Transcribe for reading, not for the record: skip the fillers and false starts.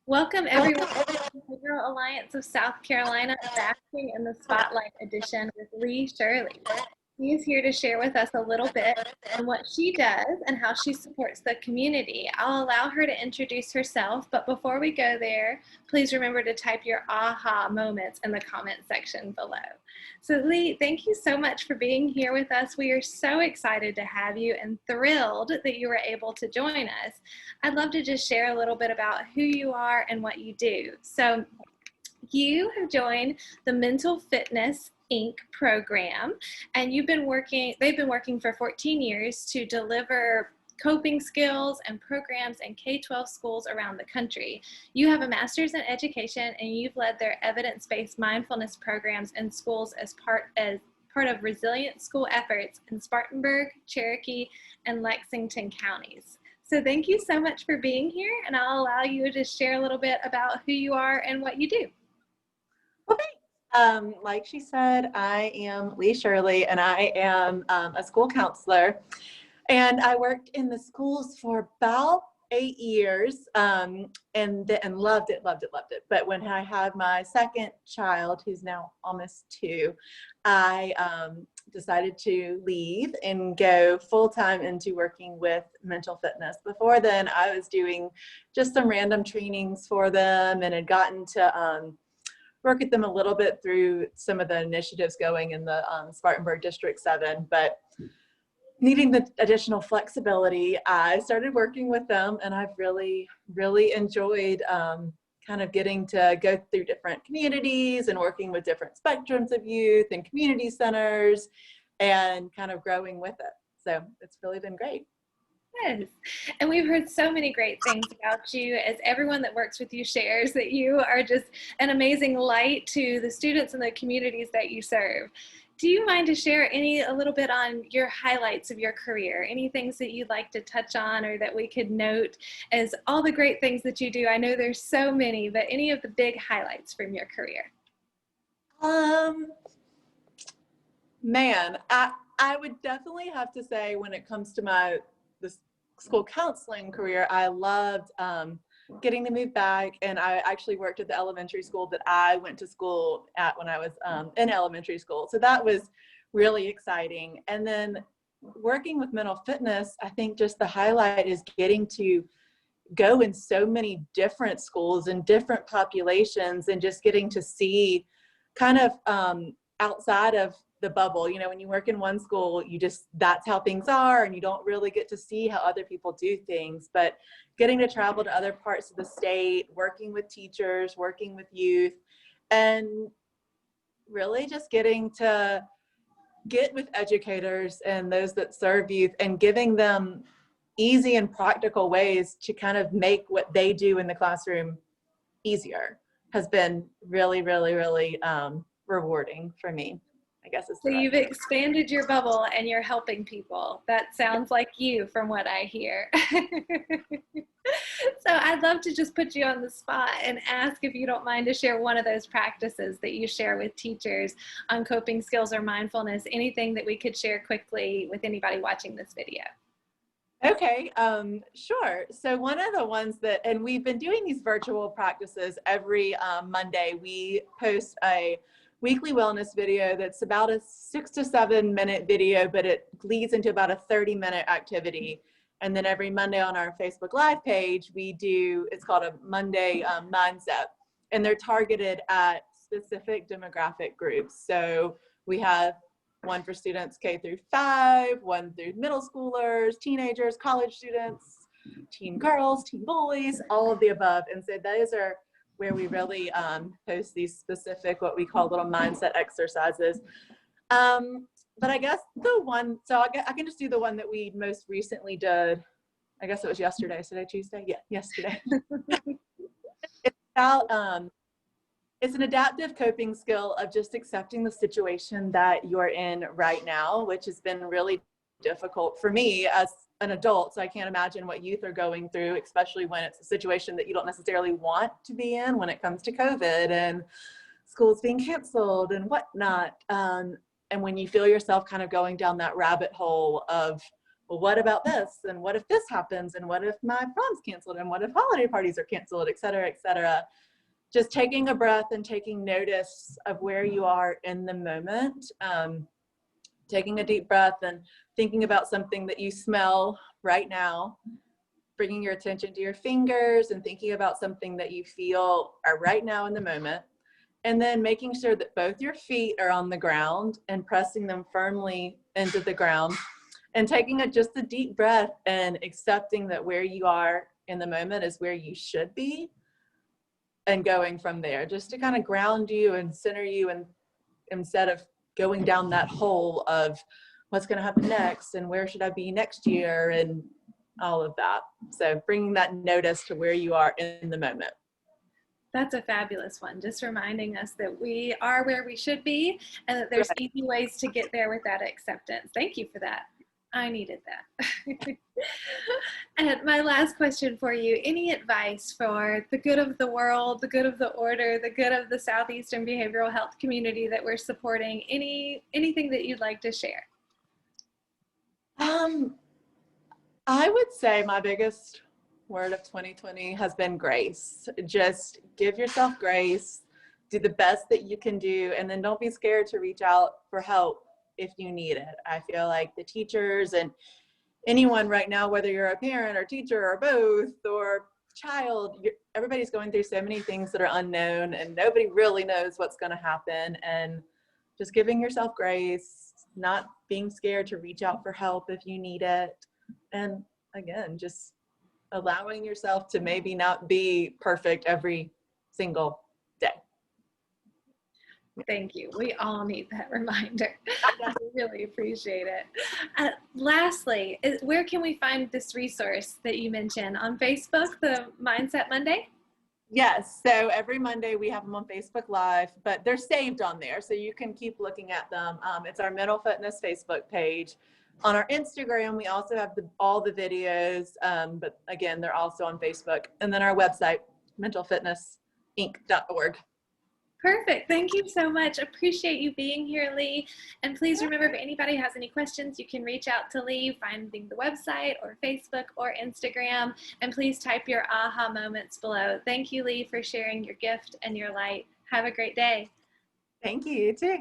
Welcome everyone to the Behavioral Alliance of South Carolina, BASC'ing in the Spotlight edition with Lee Shirley. She is here to share with us a little bit on what she does and how she supports the community. I'll allow her to introduce herself, but before we go there, please remember to type your aha moments in the comment section below. So Lee, thank you so much for being here with us. We are so excited to have you and thrilled that you were able to join us. I'd love to just share a little bit about who you are and what you do. So you have joined the Mental Fitness Inc. program, and they've been working for 14 years to deliver coping skills and programs in K-12 schools around the country. You have a master's in education, and you've led their evidence-based mindfulness programs in schools as part of resilient school efforts in Spartanburg, Cherokee, and Lexington counties. So thank you so much for being here, and I'll allow you to share a little bit about who you are and what you do. Okay. Like she said, I am Lee Shirley, and I am a school counselor, and I worked in the schools for about 8 years, and loved it. But when I had my second child, who's now almost 2, I decided to leave and go full-time into working with mental fitness. Before then, I was doing just some random trainings for them and had gotten to work with them a little bit through some of the initiatives going in the Spartanburg District 7, but needing the additional flexibility, I started working with them, and I've really enjoyed kind of getting to go through different communities and working with different spectrums of youth and community centers and kind of growing with it. So it's really been great. Yes, and we've heard so many great things about you, as everyone that works with you shares that you are just an amazing light to the students and the communities that you serve. Do you mind to share a little bit on your highlights of your career? Any things that you'd like to touch on or that we could note as all the great things that you do? I know there's so many, but any of the big highlights from your career? Man, I would definitely have to say, when it comes to this school counseling career, I loved getting to move back, and I actually worked at the elementary school that I went to school at when I was in elementary school. So that was really exciting. And then working with mental fitness, I think just the highlight is getting to go in so many different schools and different populations, and just getting to see kind of outside of the bubble. You know, when you work in one school, that's how things are, and you don't really get to see how other people do things. But getting to travel to other parts of the state, working with teachers, working with youth, and really just getting to get with educators and those that serve youth and giving them easy and practical ways to kind of make what they do in the classroom easier has been really rewarding for me, I guess. So you've expanded your bubble and you're helping people. That sounds like you from what I hear. So I'd love to just put you on the spot and ask if you don't mind to share one of those practices that you share with teachers on coping skills or mindfulness, anything that we could share quickly with anybody watching this video. Okay, sure. So one of the ones that, and we've been doing these virtual practices every Monday, we post a weekly wellness video that's about a 6 to 7 minute video, but it leads into about a 30-minute activity. And then every Monday on our Facebook Live page, it's called a Monday Mindset, and they're targeted at specific demographic groups. So we have one for students K through 5, one through middle schoolers, teenagers, college students, teen girls, teen boys, all of the above. And so those are where we really post these specific, what we call little mindset exercises. But I guess the one, so I can just do the one that we most recently did. I guess it was yesterday. Today, Tuesday? Yeah, yesterday. It's about, it's an adaptive coping skill of just accepting the situation that you're in right now, which has been really difficult for me as an adult. So I can't imagine what youth are going through, especially when it's a situation that you don't necessarily want to be in, when it comes to COVID and schools being canceled and whatnot. And when you feel yourself kind of going down that rabbit hole of well, what about this? And what if this happens? And what if my prom's canceled? And what if holiday parties are canceled, et cetera, et cetera. Just taking a breath and taking notice of where you are in the moment. Taking a deep breath and thinking about something that you smell right now, bringing your attention to your fingers and thinking about something that you feel are right now in the moment. And then making sure that both your feet are on the ground and pressing them firmly into the ground, and taking just a deep breath and accepting that where you are in the moment is where you should be, and going from there, just to kind of ground you and center you, and instead of going down that hole of what's going to happen next and where should I be next year and all of that. So bringing that notice to where you are in the moment. That's a fabulous one. Just reminding us that we are where we should be and that there's easy ways to get there with that acceptance. Thank you for that. I needed that. And my last question for you, any advice for the good of the world, the good of the order, the good of the Southeastern behavioral health community that we're supporting? Anything that you'd like to share? I would say my biggest word of 2020 has been grace. Just give yourself grace, do the best that you can do, and then don't be scared to reach out for help if you need it. I feel like the teachers and anyone right now, whether you're a parent or teacher or both or child, everybody's going through so many things that are unknown and nobody really knows what's going to happen. And just giving yourself grace, not being scared to reach out for help if you need it. And again, just allowing yourself to maybe not be perfect every single day. Thank you. We all need that reminder. I really appreciate it. Lastly, where can we find this resource that you mentioned? On Facebook, the Mindset Monday? Yes. So every Monday we have them on Facebook Live, but they're saved on there, so you can keep looking at them. It's our Mental Fitness Facebook page. On our Instagram, we also have all the videos, but again, they're also on Facebook. And then our website, mentalfitnessinc.org. Perfect. Thank you so much. Appreciate you being here, Lee. And please remember, if anybody has any questions, you can reach out to Lee, finding the website or Facebook or Instagram. And please type your aha moments below. Thank you, Lee, for sharing your gift and your light. Have a great day. Thank you. You too.